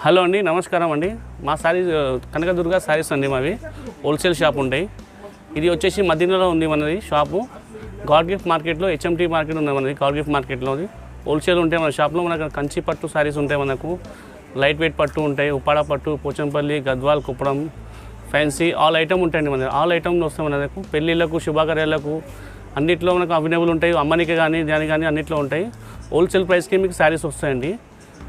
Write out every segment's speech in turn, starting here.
Hello అండి, నమస్కారం అండి. మా సారీస్ కనకదుర్గ సారీస్ అండి. మావి హోల్సేల్ షాప్ ఉంటాయి. ఇది వచ్చేసి మదీనాలో ఉంది మనది షాపు. గాడ్ గిఫ్ట్ మార్కెట్లో హెచ్ఎంటీ మార్కెట్ ఉంది మనది. గాడ్ గిఫ్ట్ మార్కెట్లోది హోల్సేల్ ఉంటాయి మన షాప్లో. మనకు కంచి పట్టు సారీస్ ఉంటాయి, మనకు లైట్ వెయిట్ పట్టు ఉంటాయి, ఉప్పాడ పట్టు, Pochampally, Gadwal, Kuppadam, fancy all item ఉంటాయండి మనది. ఆల్ ఐటమ్లు వస్తాయి మనకు. పెళ్ళిళ్ళకు, శుభకార్యాలకు అన్నింటిలో మనకు అవైలబుల్ ఉంటాయి. అమ్మనికి కానీ దానికి కానీ అన్నింటిలో ఉంటాయి. హోల్సేల్ ప్రైస్కి మీకు శారీస్ వస్తాయండి.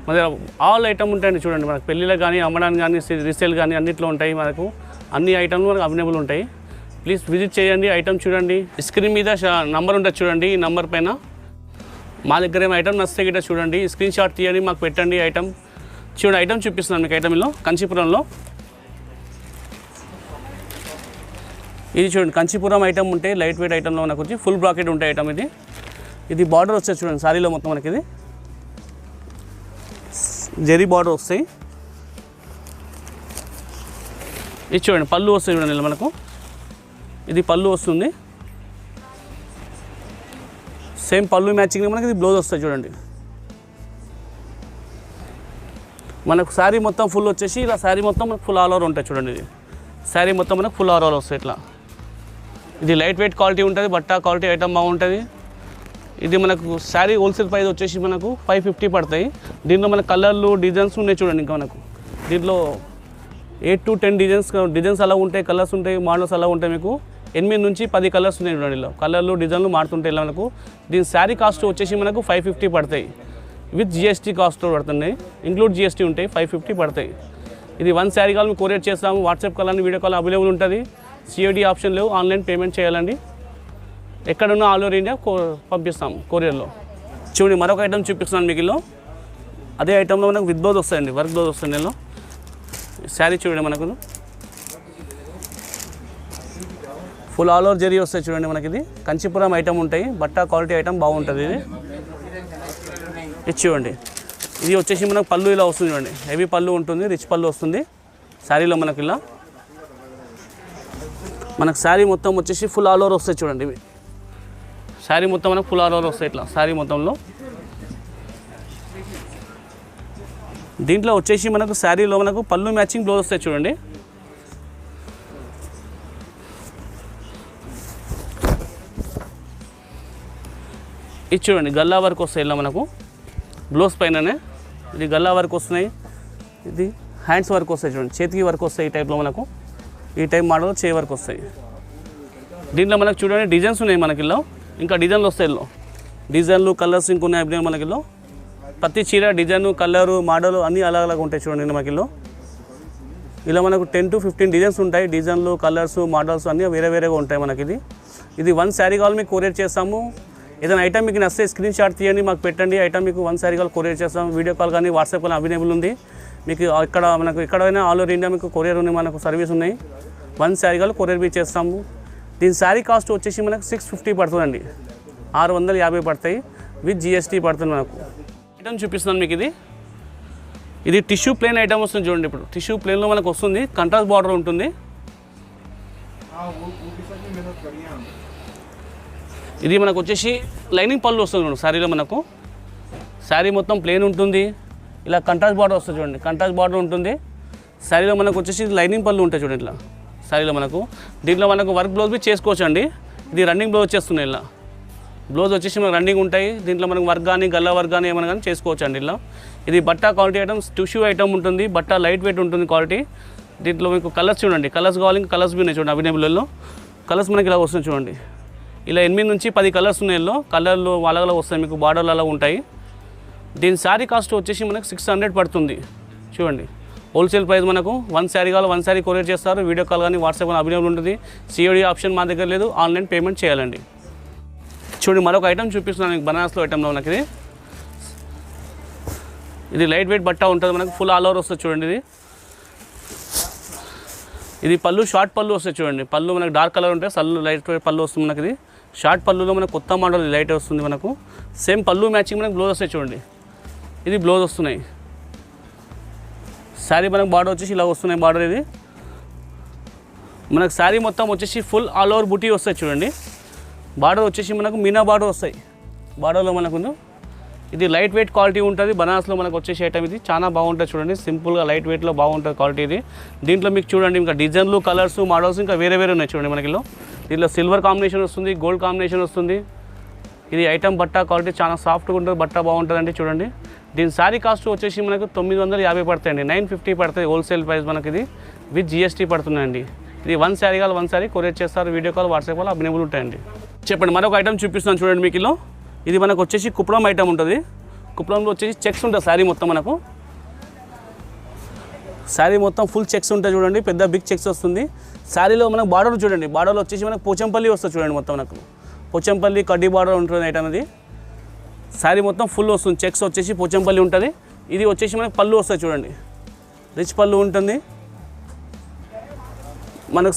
మన ఆల్ ఐటమ్ ఉంటాయండి. చూడండి, మనకు పెళ్ళిళ్ళకి కానీ అమ్మడానికి కానీ రీసేల్ కానీ అన్నింటిలో ఉంటాయి. మనకు అన్ని ఐటమ్లు మనకు అవైలబుల్ ఉంటాయి. ప్లీజ్ విజిట్ చేయండి, ఐటమ్ చూడండి. స్క్రీన్ మీద నంబర్ ఉంటుంది చూడండి. ఈ నంబర్ పైన మా దగ్గర ఏమో ఐటమ్ నచ్చితే గిట్ట చూడండి, స్క్రీన్ షాట్ తీయండి, మాకు పెట్టండి. ఐటమ్ చూడండి, ఐటమ్ చూపిస్తున్నాను మీకు. ఐటమ్లో కంచీపురంలో ఇది చూడండి, కంచీపురం ఐటమ్ ఉంటే లైట్ వెయిట్ ఐటమ్లో మనకు వచ్చి ఫుల్ బ్రాకెట్ ఉంటాయి ఐటమ్. ఇది బార్డర్ వచ్చేది చూడండి, సారీలో మొత్తం మనకి ఇది జరీ బార్డర్ వస్తాయి. ఇది చూడండి, పళ్ళు వస్తాయి చూడండి మనకు. ఇది పళ్ళు వస్తుంది, సేమ్ పళ్ళు మ్యాచింగ్ మనకి ఇది బ్లౌజ్ వస్తాయి చూడండి. మనకు శారీ మొత్తం ఫుల్ వచ్చేసి ఇలా శారీ మొత్తం మనకు ఫుల్ ఆల్ ఓవర్ ఉంటాయి చూడండి. ఇది శారీ మొత్తం మనకు ఫుల్ ఆల్ ఓవర్ వస్తాయి ఇట్లా. ఇది లైట్ వెయిట్ క్వాలిటీ ఉంటుంది, బట్ట క్వాలిటీ ఐటమ్ బాగుంటుంది. ఇది మనకు శారీ హోల్సేల్ ప్రైస్ వచ్చేసి మనకు 550 పడతాయి. దీంట్లో మన కలర్లు డిజైన్స్ ఉన్నాయి చూడండి. ఇంకా మనకు దీంట్లో 8 to 10 డిజైన్స్ అలా ఉంటాయి, కలర్స్ ఉంటాయి, మోడల్స్ అలా ఉంటాయి. మీకు 8 నుంచి 10 కలర్స్ ఉన్నాయి చూడండి. ఇలా కలర్లు డిజైన్లు మారుతుంటాయి ఇలా మనకు. దీని శారీ కాస్ట్ వచ్చేసి మనకు 550 పడతాయి. విత్ జిఎస్టీ కాస్ట్ పడుతున్నాయి, ఇంక్లూడ్ జిఎస్టీ ఉంటాయి. 550 పడతాయి. ఇది 1 శారీ కాల్ మేము కొరియర్ చేస్తాము. వాట్సాప్ కాల్ అని వీడియో కాల్ అవైలబుల్ ఉంటుంది. సిఓడి ఆప్షన్ లేవు, ఆన్లైన్ పేమెంట్ చేయాలండి. ఎక్కడున్నా ఆల్ ఓవర్ ఇండియా పంపిస్తాము కొరియర్లో. చూడండి, మరొక ఐటమ్ చూపిస్తున్నాను మీకు. అదే ఐటమ్లో మనకు విత్ బ్లౌజ్ వస్తాయండి, వర్క్ బ్లౌజ్ వస్తుంది. నేను శారీ చూడండి, మనకు ఫుల్ ఆల్ ఓవర్ జరీ వస్తాయి చూడండి. మనకి ఇది కంచీపురం ఐటమ్ ఉంటాయి, బట్ట క్వాలిటీ ఐటమ్ బాగుంటుంది. ఇది చూడండి, ఇది వచ్చేసి మనకు పళ్ళు ఇలా వస్తుంది చూడండి. హెవీ పళ్ళు ఉంటుంది, రిచ్ పళ్ళు వస్తుంది శారీలో మనకి. ఇలా మనకు శారీ మొత్తం వచ్చేసి ఫుల్ ఆల్ ఓవర్ వస్తాయి చూడండి. ఇవి శారీ మొత్తం మనకు ఫుల్ ఆల్ ఓవర్ వస్తాయి ఇట్లా శారీ మొత్తంలో. దీంట్లో వచ్చేసి మనకు శారీలో మనకు పళ్ళు మ్యాచింగ్ బ్లౌజ్ వస్తాయి చూడండి. ఇది చూడండి, గల్లా వర్క్ వస్తాయి ఇలా మనకు బ్లౌజ్ పైననే. ఇది గల్లా వర్క్ వస్తున్నాయి, ఇది హ్యాండ్స్ వర్క్ వస్తాయి చూడండి, చేతికి వర్క్ వస్తాయి. ఈ టైప్లో మనకు ఈ టైప్ మోడల్ చేయి వర్క్ వస్తాయి. దీంట్లో మనకు చూడండి డిజైన్స్ ఉన్నాయి మనకి. ఇలా ఇంకా డిజైన్లు వస్తాయి. ఇలా డిజైన్లు కలర్స్ ఇంకొన్నాయి మనకి. ప్రతి చీర డిజైన్ కలరు మోడల్ అన్నీ అలాగ ఉంటాయి చూడండి మనకి. ఇలా మనకు 10 to 15 డిజైన్స్ ఉంటాయి. డిజైన్లు కలర్స్ మోడల్స్ అన్నీ వేరే వేరేగా ఉంటాయి మనకి. ఇది 1 శారీ కాల్ మీకు కొరియర్ చేస్తాము. ఏదైనా ఐటమ్ మీకు నచ్చితే స్క్రీన్ షాట్ తీయండి, మాకు పెట్టండి. ఐటమ్ మీకు 1 శారీ కాల్ కొరియర్ చేస్తాము. వీడియో కాల్ కానీ వాట్సాప్ కాల్ అవైలబుల్ ఉంది మీకు. ఇక్కడ మనకు ఎక్కడైనా ఆల్ ఓవర్ ఇండియా మీకు కొరియర్ ఉన్నాయి, మనకు సర్వీస్ ఉన్నాయి. 1 శారీ కాల్ కొరియర్ బి చేస్తాము. దీని శారీ కాస్ట్ వచ్చేసి మనకు 650 పడుతుందండి. 650 పడతాయి విత్ జిఎస్టీ పడుతుంది మనకు. ఐటమ్ చూపిస్తున్నాను మీకు. ఇది టిష్యూ ప్లేన్ ఐటమ్ వస్తుంది చూడండి. ఇప్పుడు టిష్యూ ప్లేన్లో మనకు వస్తుంది, కంట్రాస్ట్ బార్డర్ ఉంటుంది. ఇది మనకు వచ్చేసి లైనింగ్ పళ్ళు వస్తుంది చూడండి శారీలో మనకు. శారీ మొత్తం ప్లేన్ ఉంటుంది, ఇలా కంట్రాస్ట్ బార్డర్ వస్తుంది చూడండి. కంట్రాస్ట్ బార్డర్ ఉంటుంది శారీలో మనకు వచ్చేసి లైనింగ్ పళ్ళు ఉంటాయి చూడండి ఇట్లా శారీలో మనకు. దీంట్లో మనకు వర్క్ బ్లౌజ్ బి చేసుకోవచ్చు అండి. ఇది రన్నింగ్ బ్లౌజ్ వచ్చేస్తున్నాయి. ఇలా బ్లౌజ్ వచ్చేసి మనకు రన్నింగ్ ఉంటాయి. దీంట్లో మనకు వర్క్ కానీ గల్లా వర్క్ కానీ ఏమైనా కానీ చేసుకోవచ్చు అండి. ఇలా ఇది బట్ట క్వాలిటీ ఐటమ్స్, టిష్యూ ఐటమ్ ఉంటుంది, బట్ట లైట్ వెయిట్ ఉంటుంది క్వాలిటీ. దీంట్లో మీకు కలర్స్ చూడండి, కలర్స్ కావాలి ఇంకా కలర్స్ బి ఉన్నాయి చూడండి అవైలబుల్లో. కలర్స్ మనకి ఇలా వస్తుంది చూడండి. ఇలా 8 నుంచి 10 కలర్స్ ఉన్నాయి. కలర్లు వాళ్ళ వస్తాయి మీకు, బార్డర్లు అలా ఉంటాయి. దీని శారీ కాస్ట్ వచ్చేసి మనకు 600 పడుతుంది చూడండి. హోల్సేల్ ప్రైస్ మనకు. 1 శారీ కావాలి 1 శారీ కొరియర్ చేస్తారు. వీడియో కాల్ కానీ వాట్సాప్ కానీ అవైలబుల్ ఉంటుంది. సిఓడి ఆప్షన్ మా దగ్గర లేదు, ఆన్లైన్ పేమెంట్ చేయాలండి. చూడండి, మరొక ఐటమ్ చూపిస్తున్నాను మీకు. బనారస్లో ఐటమ్లో మనకి ఇది లైట్ వెయిట్ బట్ట ఉంటుంది మనకు, ఫుల్ ఆల్ ఓవర్ వస్తుంది చూడండి. ఇది పళ్ళు షార్ట్ పళ్ళు వస్తాయి చూడండి. పళ్ళు మనకు డార్క్ కలర్ ఉంటాయి, లైట్ వెయిట్ పళ్ళు వస్తుంది మనకి. ఇది షార్ట్ పళ్ళులో మనకు కొత్త మోడల్ లైట్ వస్తుంది మనకు. సేమ్ పళ్ళు మ్యాచింగ్ మనకు బ్లౌజ్ వస్తాయి చూడండి. ఇది బ్లౌజ్ వస్తున్నాయి. శారీ మనకు బార్డర్ వచ్చేసి ఇలా వస్తున్నాయి. బార్డర్ ఇది మనకు శారీ మొత్తం వచ్చేసి ఫుల్ ఆల్ ఓవర్ బుటీ వస్తాయి చూడండి. బార్డర్ వచ్చేసి మనకు మీనా బార్డర్ వస్తాయి. బార్డర్లో మనకు ఇది లైట్ వెయిట్ క్వాలిటీ ఉంటుంది. బనారస్లో మనకు వచ్చేసి ఐటమ్ ఇది చాలా బాగుంటుంది చూడండి. సింపుల్గా లైట్ వెయిట్లో బాగుంటుంది క్వాలిటీ ఇది. దీంట్లో మీకు చూడండి ఇంకా డిజైన్లు, కలర్స్, మోడల్స్ ఇంకా వేరే వేరే ఉన్నాయి చూడండి మనకిలో. దీంట్లో సిల్వర్ కాంబినేషన్ వస్తుంది, గోల్డ్ కాంబినేషన్ వస్తుంది. ఇది ఐటమ్ బట్ట క్వాలిటీ చాలా సాఫ్ట్గా ఉంటుంది, బట్ట బాగుంటుందండి చూడండి. దీని శారీ కాస్ట్ వచ్చేసి మనకు 950 పడతాయండి, 950 పడుతుంది హోల్సేల్ ప్రైస్ మనకి. ఇది విత్ జిఎస్టీ పడుతుందండి. ఇది 1 శారీ కావాలి 1 శారీ కొరియర్ చేస్తారు. Video call, WhatsApp call available ఉంటాయండి. చెప్పండి మరొక ఐటమ్ చూపిస్తున్నాను చూడండి మీకు ఇలా. ఇది మనకు వచ్చేసి కుప్లం ఐటమ్ ఉంటుంది. కుప్లంలో వచ్చేసి చెక్స్ ఉంటుంది శారీ మొత్తం మనకు. శారీ మొత్తం ఫుల్ చెక్స్ ఉంటాయి చూడండి, పెద్ద బిగ్ చెక్స్ వస్తుంది. శారీలో మనకు బార్డర్ చూడండి, బార్డర్లో వచ్చేసి మనకు పోచంపల్లి వస్తుంది చూడండి. మొత్తం మనకు పోచంపల్లి కడ్డీ బార్డర్ ఉంటుంది ఐటమ్ ఇది. శారీ మొత్తం ఫుల్ వస్తుంది, చెక్స్ వచ్చేసి పోచంపల్లి ఉంటుంది. ఇది వచ్చేసి మనకు పళ్ళు వస్తుంది చూడండి, రిచ్ పళ్ళు ఉంటుంది మనకు.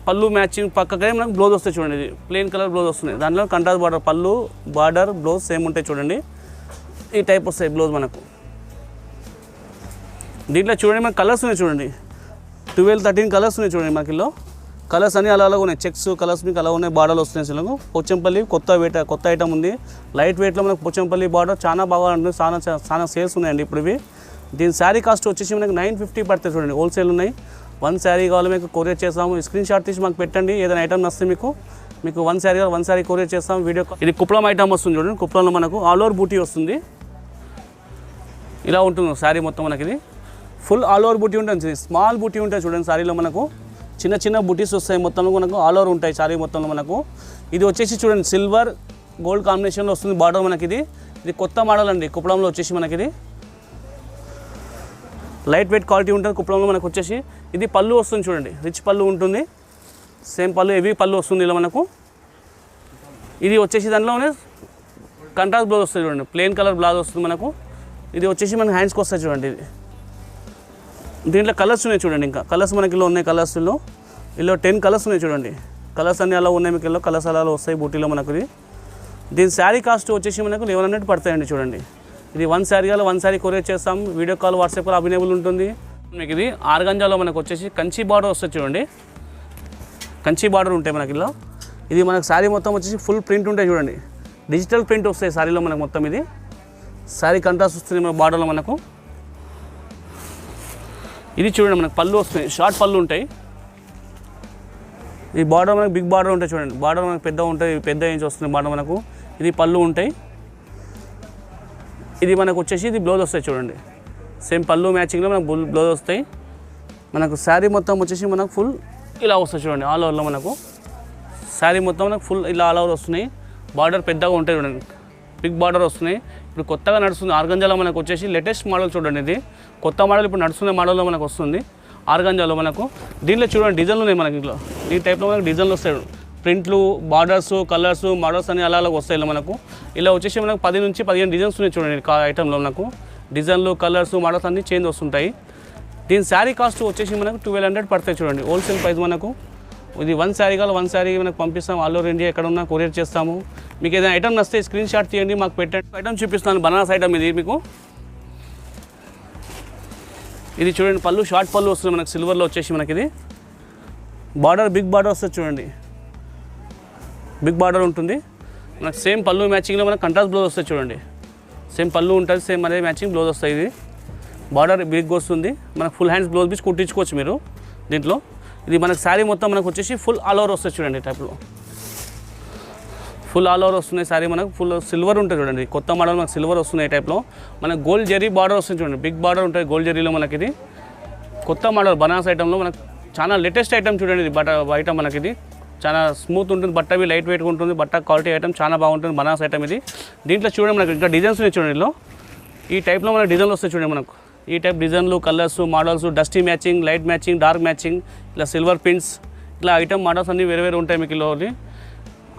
పళ్ళు మ్యాచింగ్ పక్కనే మనకు బ్లౌజ్ వస్తుంది చూడండి. ఇది ప్లెయిన్ కలర్ బ్లౌజ్ వస్తుంది, దాంట్లో కంట్రాస్ట్ బార్డర్, పళ్ళు బార్డర్ బ్లౌజ్ సేమ్ ఉంటాయి చూడండి. ఈ టైప్ వస్తాయి బ్లౌజ్ మనకు. దీంట్లో చూడండి మనకు కలర్స్ ఉన్నాయి చూడండి, 12-13 కలర్స్ ఉన్నాయి చూడండి మనకిలో. కలర్స్ అన్నీ అలా ఉన్నాయి, చెక్స్ కలర్స్ మీకు అలా ఉన్నాయి. బార్డర్లు వస్తున్నాయి అసలు. పోచంపల్లి కొత్త ఐటమ్ ఉంది. లైట్ వెయిట్లో మనకు పోచంపల్లి బార్డర్ చాలా బాగా ఉంటుంది, చాలా సేల్స్ ఉన్నాయండి ఇప్పుడు ఇవి. దీని శారీ కాస్ట్ వచ్చేసి మనకు 950 పడుతుంది చూడండి, హోల్సేల్ ఉన్నాయి. 1 శారీ కావాలి మీకు కొరియర్ చేస్తాము. స్క్రీన్ షాట్ తీసి మాకు పెట్టండి, ఏదైనా ఐటమ్ వస్తే మీకు 1 శారీ కావాలి 1 శారీ కొరియర్ చేస్తాము. వీడియో ఇది కుప్లం ఐటమ్ వస్తుంది చూడండి. కుప్లంలో మనకు ఆల్ ఓవర్ బూటీ వస్తుంది, ఇలా ఉంటుంది శారీ మొత్తం మనకి. ఇది ఫుల్ ఆల్ ఓవర్ బూటీ ఉంటుంది, స్మాల్ బూటీ ఉంటుంది చూడండి. శారీలో మనకు చిన్న చిన్న బూటీస్ వస్తాయి, మొత్తం మనకు ఆల్ ఓవర్ ఉంటాయి శారీ మొత్తంలో మనకు. ఇది వచ్చేసి చూడండి సిల్వర్ గోల్డ్ కాంబినేషన్లో వస్తుంది బార్డర్ మనకి. ఇది కొత్త మోడల్ అండి కుప్లంలో వచ్చేసి మనకి. ఇది లైట్ వెయిట్ క్వాలిటీ ఉంటుంది కుప్లంలో మనకు వచ్చేసి. ఇది పళ్ళు వస్తుంది చూడండి, రిచ్ పళ్ళు ఉంటుంది, సేమ్ పళ్ళు హెవీ పళ్ళు వస్తుంది ఇలా మనకు. ఇది వచ్చేసి దాంట్లోనే కంట్రాస్ట్ బ్లౌజ్ వస్తుంది చూడండి, ప్లెయిన్ కలర్ బ్లౌజ్ వస్తుంది మనకు. ఇది వచ్చేసి మనకి హ్యాండ్స్కి వస్తుంది చూడండి. ఇది దీంట్లో కలర్స్ ఉన్నాయి చూడండి, ఇంకా కలర్స్ మనకి ఇలా ఉన్నాయి. కలర్స్లో ఇలా 10 కలర్స్ ఉన్నాయి చూడండి. కలర్స్ అన్నీ అలా ఉన్నాయి మీకు, ఇలా కలర్స్ అలా వస్తాయి బూటీలో మనకు. దీని శారీ కాస్ట్ వచ్చేసి మనకు 1100 పడతాయండి చూడండి. ఇది 1 శారీ కావాలి 1 శారీ కొరియర్ చేస్తాం. Video call, WhatsApp call available ఉంటుంది మీకు. ఇది ఆర్గంజాలో మనకు వచ్చేసి కంచి బార్డర్ వస్తుంది చూడండి, కంచి బార్డర్ ఉంటాయి మనకి ఇలా. ఇది మనకు శారీ మొత్తం వచ్చేసి ఫుల్ ప్రింట్ ఉంటాయి చూడండి, డిజిటల్ ప్రింట్ వస్తాయి శారీలో మనకు మొత్తం. ఇది శారీ కంట్రాస్ట్ వస్తుంది మన బార్డర్లో మనకు. ఇది చూడండి మనకు పళ్ళు వస్తుంది, షార్ట్ పళ్ళు ఉంటాయి. ఈ బార్డర్ మనకు బిగ్ బార్డర్ ఉంటాయి చూడండి, బార్డర్ మనకు పెద్ద ఉంటుంది, పెద్ద ఇంచ్ వస్తుంది బార్డర్ మనకు. ఇది పళ్ళు ఉంటాయి. ఇది మనకు వచ్చేసి ఇది బ్లౌజ్ వస్తాయి చూడండి, సేమ్ పళ్ళు మ్యాచింగ్లో మనకు బ్లౌజ్ వస్తాయి మనకు. శారీ మొత్తం వచ్చేసి మనకు ఫుల్ ఇలా వస్తాయి చూడండి, ఆల్ ఓవర్లో మనకు. శారీ మొత్తం మనకు ఫుల్ ఇలా ఆల్ ఓవర్ వస్తున్నాయి, బార్డర్ పెద్దగా ఉంటాయి చూడండి, బిగ్ బార్డర్ వస్తున్నాయి. ఇప్పుడు కొత్తగా నడుస్తుంది ఆర్గంజాలో మనకు వచ్చేసి లేటెస్ట్ మోడల్ చూడండి. ఇది కొత్త మోడల్ ఇప్పుడు నడుస్తున్న మోడల్లో మనకు వస్తుంది ఆర్గంజాలో మనకు. దీంట్లో చూడండి డిజైన్లు ఉన్నాయి మనకి. ఇంట్లో ఈ టైప్లో మనకు డిజైన్లు వస్తాయి, ప్రింట్లు, బార్డర్స్, కలర్స్, మోడల్స్ అన్ని అలా వస్తాయి ఇలా మనకు. ఇలా వచ్చేసి మనకు 10 నుంచి 15 డిజైన్స్ ఉన్నాయి చూడండి ఐటెంలో మనకు. డిజైన్లు, కలర్స్, మోడల్స్ అన్నీ చేంజ్ వస్తుంటాయి. దీని శారీ కాస్ట్ వచ్చేసి మనకు 1200 పడతాయి చూడండి, హోల్సేల్ ప్రైస్ మనకు. ఇది 1 శారీ కావాలి 1 శారీ మనకు పంపిస్తాం. ఆల్ ఓవర్ ఇండియా ఎక్కడ ఉన్నా కొరియర్ చేస్తాము. మీకు ఏదైనా ఐటమ్ నస్తే స్క్రీన్ షాట్ తీయండి, మాకు పెట్టండి. ఐటమ్ చూపిస్తాను, బనారస్ ఐటమ్ ఇది మీకు. ఇది చూడండి పళ్ళు షార్ట్ పళ్ళు వస్తుంది మనకు, సిల్వర్లో వచ్చేసి మనకి. ఇది బార్డర్ బిగ్ బార్డర్ వస్తుంది చూడండి, బిగ్ బార్డర్ ఉంటుంది మనకు. సేమ్ పళ్ళు మ్యాచింగ్లో మనకు కంట్రాస్ట్ బ్లౌజ్ వస్తుంది చూడండి, సేమ్ పళ్ళు ఉంటుంది, సేమ్ అదే మ్యాచింగ్ బ్లౌజ్ వస్తాయి. ఇది బార్డర్ బిగ్ వస్తుంది మనకు, ఫుల్ హ్యాండ్స్ బ్లౌజ్ పీస్ కుట్టించుకోవచ్చు మీరు దీంట్లో. ఇది మనకు శారీ మొత్తం మనకు వచ్చేసి ఫుల్ ఆల్ ఓవర్ వస్తుంది చూడండి, టైప్లో ఫుల్ ఆల్ ఓవర్ వస్తున్నాయి శారీ మనకు. ఫుల్ సిల్వర్ ఉంటుంది చూడండి, కొత్త మోడల్ మనకు సిల్వర్ వస్తున్నాయి టైప్లో. మనకు గోల్డ్ జరీ బార్డర్ వస్తుంది చూడండి, బిగ్ బార్డర్ ఉంటుంది గోల్డ్ జరీలో మనకి. ఇది కొత్త మోడల్ బనారస్ ఐటెంలో మనకు చాలా లేటెస్ట్ ఐటమ్ చూడండి. ఇది ఐటమ్ మనకి ఇది చాలా స్మూత్ ఉంటుంది, బట్ట అవి లైట్ వెయిట్గా ఉంటుంది, బట్ట క్వాలిటీ ఐటమ్ చాలా బాగుంటుంది బనారస్ ఐటమ్ ఇది. దీంట్లో చూడండి మనకు ఇంకా డిజైన్స్ ఉన్నాయి చూడండి. ఇందులో ఈ టైప్లో మనకు డిజైన్లు వస్తాయి చూడండి మనకు. ఈ టైప్ డిజైన్లు, colours, models, dusty matching, light matching, dark matching, ఇలా సిల్వర్ పిన్స్, ఇలా ఐటమ్ మోడల్స్ అన్నీ వేరే వేరే ఉంటాయి మీకు. ఇలా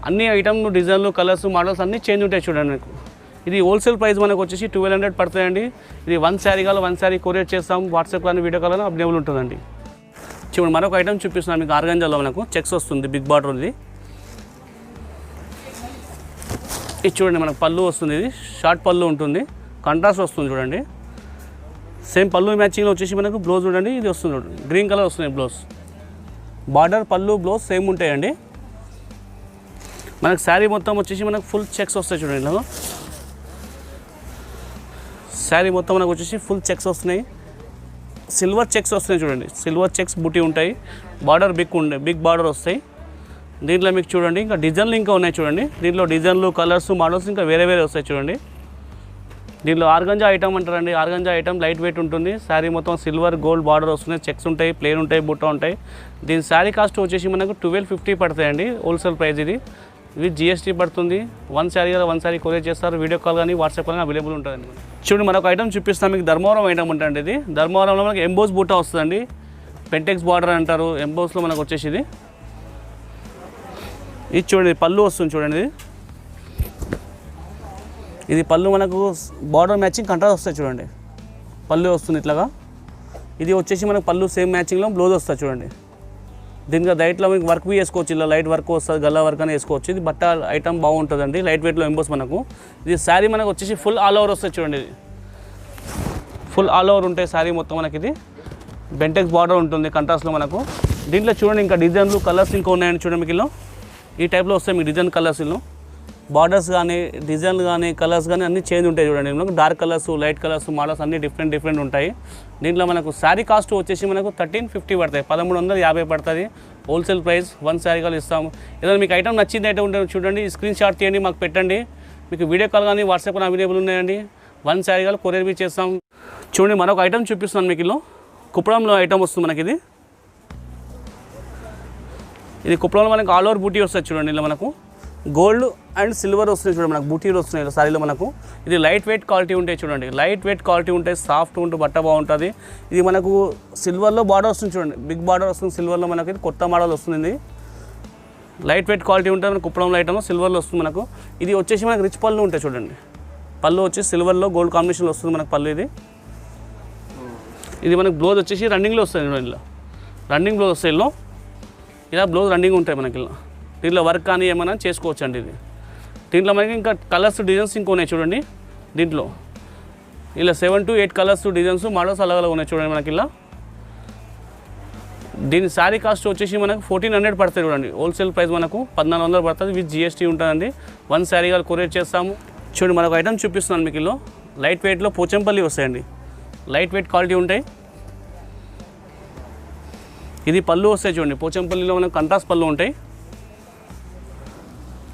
అన్ని ఐటమ్ డిజైన్లు, కలర్స్, మోడల్స్ అన్నీ చేంజ్ ఉంటాయి చూడండి మీకు. ఇది హోల్సేల్ ప్రైస్ మనకు వచ్చేసి 1200 పడుతాయండి. ఇది 1 శారీ కావాలి 1 శారీ కొరియర్ చేస్తాం. వాట్సాప్ కానీ వీడియో కాల్ అవైలబుల్ ఉంటుందండి. చూడండి మరొక ఐటమ్ చూపిస్తున్నాను మీకు. ఆర్గంజాలో మనకు చెక్స్ వస్తుంది, బిగ్ బార్డర్ ఉంది. ఇది చూడండి మనకు పళ్ళు వస్తుంది, ఇది షార్ట్ పళ్ళు ఉంటుంది, కంట్రాస్ట్ వస్తుంది చూడండి. సేమ్ పళ్ళు మ్యాచింగ్లో వచ్చేసి మనకు బ్లౌజ్ చూడండి, ఇది వస్తుంది చూడండి, గ్రీన్ కలర్ వస్తుంది బ్లౌజ్. బార్డర్, పళ్ళు, బ్లౌజ్ సేమ్ ఉంటాయండి మనకు. శారీ మొత్తం వచ్చేసి మనకు ఫుల్ చెక్స్ వస్తాయి చూడండి. ఇలా శారీ మొత్తం మనకు వచ్చేసి ఫుల్ చెక్స్ వస్తున్నాయి, సిల్వర్ చెక్స్ వస్తున్నాయి చూడండి, సిల్వర్ చెక్స్ బుటీ ఉంటాయి, బార్డర్ బిగ్ బార్డర్ వస్తాయి. దీంట్లో మీకు చూడండి ఇంకా డిజైన్లు ఇంకా ఉన్నాయి చూడండి, దీంట్లో డిజైన్లు కలర్స్ మోడల్స్ ఇంకా వేరే వస్తాయి చూడండి. దీంట్లో ఆర్గంజా ఐటమ్ అంటారండి, ఆర్గంజా ఐటమ్ లైట్ వెయిట్ ఉంటుంది. శారీ మొత్తం సిల్వర్ గోల్డ్ బార్డర్ వస్తున్నాయి, చెక్స్ ఉంటాయి, ప్లేన్ ఉంటాయి, బుట్ట ఉంటాయి. దీని శారీ కాస్ట్ వచ్చేసి మనకు 1250 పడతాయండి హోల్సేల్ ప్రైస్. ఇది GST పడుతుంది. 1 శారీ కదా 1 శారీ కొరియర్ చేస్తారు, వీడియో కాల్ కానీ వాట్సాప్ కానీ అవైలబుల్ ఉంటుందండి. చూడండి మరొక ఐటమ్ చూపిస్తాను మీకు, ధర్మవరం ఐటమ్ ఉంటుంది. ఇది ధర్మవరంలో మనకి ఎంబోస్ బుట్ట వస్తుందండి, పెంటెక్స్ బార్డర్ అంటారు, ఎంబోస్లో మనకు వచ్చేసి ఇది చూడండి పళ్ళు వస్తుంది చూడండి. ఇది పళ్ళు మనకు బార్డర్ మ్యాచింగ్ కంట్రాస్ట్ వస్తాయి చూడండి, పళ్ళు వస్తుంది ఇట్లాగా. ఇది వచ్చేసి మనకు పళ్ళు సేమ్ మ్యాచింగ్లో బ్లౌజ్ వస్తుంది చూడండి. దీనికి లైట్లో మీకు వర్క్ చేసుకోవచ్చు, ఇలా లైట్ వర్క్ వస్తుంది, గల్లా వర్క్ అని వేసుకోవచ్చు. ఇది బట్ట ఐటమ్ బాగుంటుందండి, లైట్ వెయిట్లో ఎంబోస్ మనకు. ఇది శారీ మనకు వచ్చేసి ఫుల్ ఆల్ ఓవర్ వస్తుంది చూడండి, ఇది ఫుల్ ఆల్ ఓవర్ ఉంటాయి శారీ మొత్తం మనకి. ఇది బెంటెక్స్ బార్డర్ ఉంటుంది కంట్రాస్ట్లో మనకు. దీంట్లో చూడండి ఇంకా డిజైన్లు కలర్స్ ఇంకా ఉన్నాయండి చూడండి. మీకు ఈ టైప్లో వస్తాయి మీకు డిజైన్ కలర్స్లో, బార్డర్స్ కానీ డిజైన్లు కానీ కలర్స్ కానీ అన్నీ చేంజ్ ఉంటాయి చూడండి. మనకు dark colours, light colours, models అన్నీ డిఫరెంట్ ఉంటాయి. దీంట్లో మనకు శారీ కాస్ట్ వచ్చేసి మనకు 1350 పడతాయి, 1350 పడుతుంది హోల్సేల్ ప్రైస్. 1 శారీ కాల్ ఇస్తాము. ఏదైనా మీకు ఐటమ్ నచ్చింది ఐటమ్ ఉంటే చూడండి, స్క్రీన్ షాట్ తీయండి, మాకు పెట్టండి. మీకు వీడియో కాల్ కానీ వాట్సాప్ కానీ అవైలబుల్ ఉన్నాయండి. 1 శారీ కాల్ కొరియర్ బి చేస్తాం. చూడండి మరొక ఐటమ్ చూపిస్తున్నాను మీకు, కుప్పడంలో ఐటమ్ వస్తుంది మనకి. ఇది కుప్పడంలో మనకు ఆల్ ఓవర్ బూటీ వస్తుంది చూడండి. ఇలా మనకు గోల్డ్ అండ్ సిల్వర్ వస్తున్నాయి చూడండి, మనకు బూటీలు వస్తున్నాయి ఇలా శారీలో మనకు. ఇది లైట్ వెయిట్ క్వాలిటీ ఉంటాయి చూడండి, లైట్ వెయిట్ క్వాలిటీ ఉంటాయి, సాఫ్ట్ ఉంటుంది, బట్ట బాగుంటుంది. ఇది మనకు సిల్వర్లో బార్డర్ వస్తుంది చూడండి, బిగ్ బార్డర్ వస్తుంది సిల్వర్లో మనకి. ఇది కొత్త మోడల్ వస్తుంది, లైట్ వెయిట్ క్వాలిటీ ఉంటుంది మనకు. కుప్పడంలో ఐటమ్ సిల్వర్లో వస్తుంది మనకు. ఇది వచ్చేసి మనకు రిచ్ పళ్ళు ఉంటాయి చూడండి, పళ్ళు వచ్చేసి సిల్వర్లో గోల్డ్ కాంబినేషన్లో వస్తుంది మనకు పళ్ళు. ఇది మనకు బ్లౌజ్ వచ్చేసి రన్నింగ్లో వస్తుంది చూడండి, ఇలా రన్నింగ్ బ్లౌజ్ వస్తాయి. ఇలా బ్లౌజ్ రన్నింగ్ ఉంటాయి మనకి. ఇలా దీంట్లో వర్క్ కానీ ఏమైనా చేసుకోవచ్చు అండి. దీంట్లో మనకి ఇంకా కలర్స్ డిజైన్స్ ఇంకా ఉన్నాయి చూడండి. దీంట్లో ఇలా 7 to 8 కలర్స్ డిజైన్స్ మోడల్స్ అలాగ ఉన్నాయి చూడండి మనకి. ఇలా దీని శారీ కాస్ట్ వచ్చేసి మనకు 1400 పడుతుంది చూడండి, హోల్సేల్ ప్రైస్ మనకు 1400 పడుతుంది, విత్ GST ఉంటుందండి. 1 శారీ కాల్ కొరియర్ చేస్తాము. చూడండి మరొక ఐటమ్ చూపిస్తున్నాను మీకు, లైట్ వెయిట్లో పోచంపల్లి వస్తాయండి, లైట్ వెయిట్ క్వాలిటీ ఉంటాయి. ఇది పళ్ళు వస్తాయి చూడండి, పోచంపల్లిలో మనకు కంట్రాస్ట్ పళ్ళు ఉంటాయి.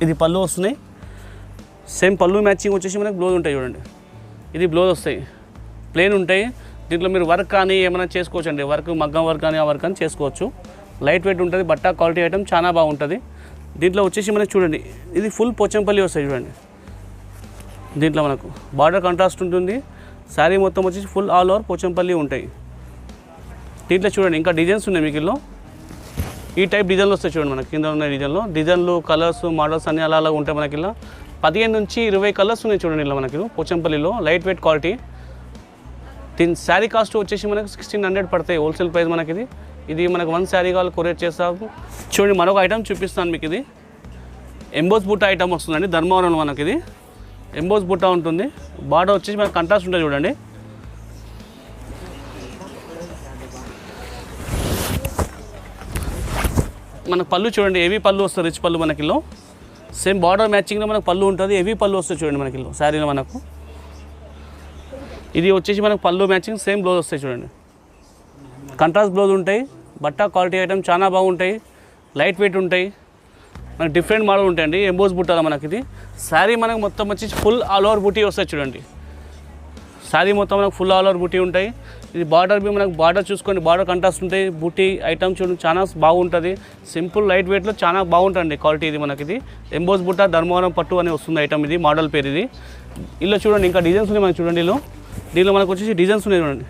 ఇది పళ్ళు వస్తున్నాయి, సేమ్ పళ్ళు మ్యాచింగ్ వచ్చేసి మనకు బ్లౌజ్ ఉంటాయి చూడండి. ఇది బ్లౌజ్ వస్తాయి, ప్లెయిన్ ఉంటాయి. దీంట్లో మీరు వర్క్ కానీ ఏమైనా చేసుకోవచ్చు అండి, వర్క్ మగ్గం వర్క్ కానీ ఆ వర్క్ అని చేసుకోవచ్చు. లైట్ వెయిట్ ఉంటుంది, బట్ట క్వాలిటీ ఐటమ్ చాలా బాగుంటుంది. దీంట్లో వచ్చేసి మనకు చూడండి, ఇది ఫుల్ పోచంపల్లి వస్తాయి చూడండి. దీంట్లో మనకు బార్డర్ కాంట్రాస్ట్ ఉంటుంది, శారీ మొత్తం వచ్చేసి ఫుల్ ఆల్ ఓవర్ పోచంపల్లి ఉంటాయి. దీంట్లో చూడండి ఇంకా డిజైన్స్ ఉన్నాయి మీకు. ఈ టైప్ డిజైన్లు వస్తాయి చూడండి మనకి, కింద ఉన్న డిజైన్లు కలర్స్ మోడల్స్ అన్నీ అలా ఉంటాయి మనకి. 15 నుంచి 20 కలర్స్ ఉన్నాయి చూడండి ఇలా మనకి పోచంపల్లిలో, లైట్ వెయిట్ క్వాలిటీ. దీని శారీ కాస్ట్ వచ్చేసి మనకు 1600 పడతాయి హోల్సేల్ ప్రైస్ మనకి. ఇది మనకు 1 శారీ కాల్ కొరియర్ చేస్తాము. చూడండి మరొక ఐటమ్ చూపిస్తాను మీకు. ఇది ఎంబోస్ బుట్ట ఐటమ్ వస్తుందండి ధర్మవరంలో మనకి. ఇది ఎంబోస్ బుట్ట ఉంటుంది, బార్డర్ వచ్చేసి మనకు కంట్రాస్ట్ ఉంటుంది చూడండి. మనకు పళ్ళు చూడండి, హెవీ పళ్ళు వస్తుంది, రిచ్ పళ్ళు మనకి. సేమ్ బార్డర్ మ్యాచింగ్లో మనకు పళ్ళు ఉంటుంది, హెవీ పళ్ళు వస్తుంది చూడండి మనకి శారీలో మనకు. ఇది వచ్చేసి మనకు పళ్ళు మ్యాచింగ్ సేమ్ బ్లౌజ్ వస్తాయి చూడండి, కంట్రాస్ట్ బ్లౌజ్ ఉంటాయి. బట్ట క్వాలిటీ ఐటమ్ చాలా బాగుంటాయి, లైట్ వెయిట్ ఉంటాయి, మనకు డిఫరెంట్ మోడల్ ఉంటాయండి. ఎంబోస్ బుట్టాల మనకి. ఇది శారీ మనకు మొత్తం వచ్చేసి ఫుల్ ఆల్ ఓవర్ బూటీ వస్తాయి చూడండి, శారీ మొత్తం మనకు ఫుల్ ఆల్ ఓవర్ బూటీ ఉంటాయి. ఇది బార్డర్ బి మనకు బార్డర్ చూసుకోండి, బార్డర్ కంట్రాస్ట్ ఉంటాయి. బూటీ ఐటమ్ చూడండి చాలా బాగుంటుంది, సింపుల్ లైట్ వెయిట్లో చాలా బాగుంటుంది క్వాలిటీ. ఇది మనకి ఇది ఎంబోస్ బుట్ట ధర్మవరం పట్టు అని వస్తుంది ఐటమ్, ఇది మోడల్ పేరు. ఇది ఇలా చూడండి ఇంకా డిజైన్స్ ఉన్నాయి మనకి చూడండి. దీనిలో మనకు వచ్చేసి డిజైన్స్ ఉన్నాయి చూడండి,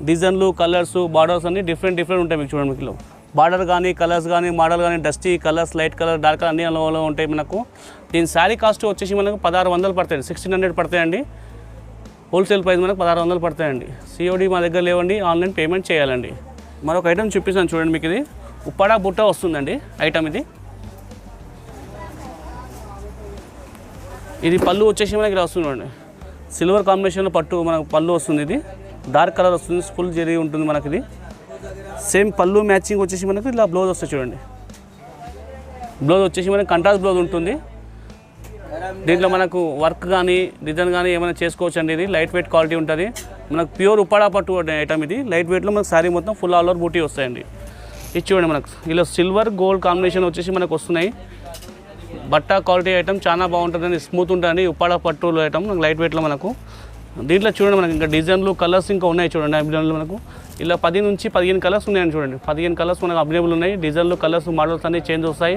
డిజైన్లు కలర్స్ బార్డర్స్ అన్నీ డిఫరెంట్ ఉంటాయి మీకు చూడండి. మీకు బార్డర్ కానీ కలర్స్ కానీ మోడల్ కానీ dusty colours, light colour, dark అన్నీ అలా ఉంటాయి మనకు. దీని శారీ కాస్ట్ వచ్చేసి మనకు 1600 పడతాయి, 1600 పడతాయండి హోల్సేల్ ప్రైస్ మనకు 1600 పడతాయండి. COD మా దగ్గర లేవండి, ఆన్లైన్ పేమెంట్ చేయాలండి. మరొక ఐటమ్ చూపిస్తాను చూడండి మీకు. ఇది ఉప్పాడ బుట్ట వస్తుందండి ఐటమ్. ఇది పళ్ళు వచ్చేసి మనకి ఇలా వస్తుంది, సిల్వర్ కాంబినేషన్లో పట్టు మనకు పళ్ళు వస్తుంది. ఇది డార్క్ కలర్ వస్తుంది, ఫుల్ జరీ ఉంటుంది మనకి. ఇది సేమ్ పళ్ళు మ్యాచింగ్ వచ్చేసి మనకు ఇలా బ్లౌజ్ వస్తుంది చూడండి. బ్లౌజ్ వచ్చేసి మనకి కంట్రాస్ట్ బ్లౌజ్ ఉంటుంది. దీంట్లో మనకు వర్క్ కానీ డిజైన్ కానీ ఏమైనా చేసుకోవచ్చు అండి. ఇది లైట్ వెయిట్ క్వాలిటీ ఉంటుంది. మనకు ప్యూర్ ఉప్పాడ పట్టు ఐటమ్ ఇది. లైట్ వెయిట్లో మనకు శారీ మొత్తం ఫుల్ ఆల్ ఓవర్ బూటీ వస్తాయండి. ఇది చూడండి మనకు ఇలా సిల్వర్ గోల్డ్ కాంబినేషన్ వచ్చేసి మనకు వస్తున్నాయి. బట్ట క్వాలిటీ ఐటమ్ చాలా బాగుంటుందండి, స్మూత్ ఉంటుంది. ఉప్పాడ పట్టు ఐటమ్ లైట్ వెయిట్లో మనకు. దీంట్లో చూడండి మనకి ఇంకా డిజైన్లు కలర్స్ ఇంకా ఉన్నాయి చూడండి. అవైలబుల్ మనకు ఇలా 10 నుంచి 15 కలర్స్ ఉన్నాయని చూడండి. 15 కలర్స్ మనకు అవైలబుల్ ఉన్నాయి. డిజైన్లు కలర్స్ మోడల్స్ అన్నీ చేంజ్ వస్తాయి.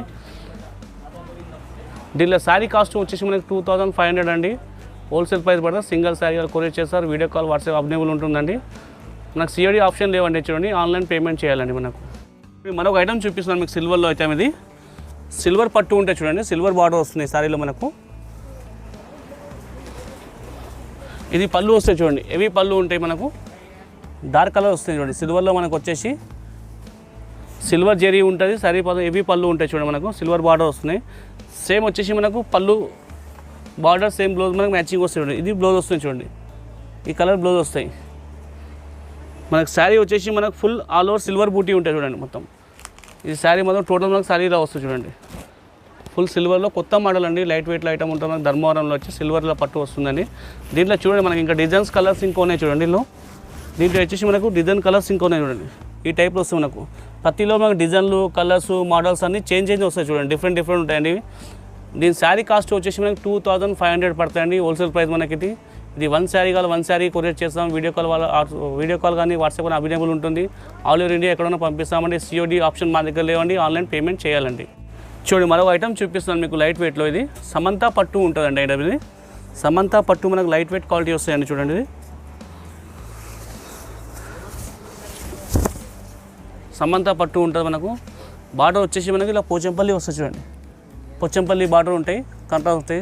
దీనిలో శారీ కాస్ట్ వచ్చేసి మనకి 2500 అండి. హోల్సేల్ ప్రైస్ పడుతుంది. సింగిల్ శారీ కొరియర్ చేస్తారు. వీడియో కాల్ వాట్సాప్ అవైలబుల్ ఉంటుందండి. మనకు సిఓడి ఆప్షన్ లేవండి చూడండి. ఆన్లైన్ పేమెంట్ చేయాలండి మనకు. మరొక ఐటమ్ చూపిస్తున్నాను మీకు సిల్వర్లో ఐటమ్. ఇది సిల్వర్ పట్టు ఉంటే చూడండి. సిల్వర్ బార్డర్ వస్తుంది శారీలో మనకు. ఇది పళ్ళు వస్తాయి చూడండి. హెవీ పళ్ళు ఉంటాయి మనకు. డార్క్ కలర్ వస్తుంది చూడండి. సిల్వర్లో మనకు వచ్చేసి సిల్వర్ జెరీ ఉంటుంది. శారీ పళ్ళు హెవీ పళ్ళు ఉంటాయి చూడండి మనకు. సిల్వర్ బార్డర్ వస్తున్నాయి. సేమ్ వచ్చేసి మనకు పళ్ళు బార్డర్ సేమ్ బ్లౌజ్ మనకు మ్యాచింగ్ వస్తుంది చూడండి. ఇది బ్లౌజ్ వస్తుంది చూడండి. ఈ కలర్ బ్లౌజ్ వస్తాయి మనకు. శారీ వచ్చేసి మనకు ఫుల్ ఆల్ ఓవర్ సిల్వర్ బూటీ ఉంటాయి చూడండి మొత్తం. ఈ శారీ మొత్తం టోటల్ మనకు శారీ ఇలా వస్తుంది చూడండి. ఫుల్ సిల్వర్లో కొత్త మోడల్ అండి. లైట్ వెయిట్లో ఐటమ్ ఉంటుంది మనకు. ధర్మవరంలో వచ్చి సిల్వర్లో పట్టు వస్తుందండి. దీంట్లో చూడండి మనకి ఇంకా డిజైన్స్ కలర్స్ ఇంకా ఉన్నాయి చూడండి. దీంట్లో వచ్చేసి మనకు డిజైన్ కలర్స్ ఇంకా ఉన్నాయి చూడండి. ఈ టైప్లో వస్తుంది మనకు. ప్రతిలో మనకు డిజైన్లు కలర్స్ మోడల్స్ అన్నీ చేంజ్ వస్తాయి చూడండి. డిఫరెంట్ ఉంటాయండి. దీని శారీ కాస్ట్ వచ్చేసి మనకి 2500 పడతాయండి. హోల్సేల్ ప్రైస్ మనకి ఇది 1 శారీ కావాలి 1 శారీ కొరియర్ చేస్తాం. వీడియో కాల్ కానీ వాట్సాప్ కానీ అవైలబుల్ ఉంటుంది. ఆల్ ఓవర్ ఇండియా ఎక్కడైనా పంపిస్తామండి. సిఓడి ఆప్షన్ మా దగ్గర లేవండి. ఆన్లైన్ పేమెంట్ చేయాలండి. చూడండి మరొక ఐటమ్ చూపిస్తున్నాను మీకు లైట్ వెయిట్లో. ఇది సమంతా పట్టు ఉంటుందండి ఐటమ్. ఇది సమంతా పట్టు మనకు లైట్ వెయిట్ క్వాలిటీ వస్తాయండి చూడండి. ఇది సమంతా పట్టు ఉంటుంది మనకు. బార్డర్ వచ్చేసి మనకి ఇలా పోచంపల్లి వస్తుంది చూడండి. పోచంపల్లి బార్డర్ ఉంటాయి, కంట్రాస్ట్ వస్తాయి.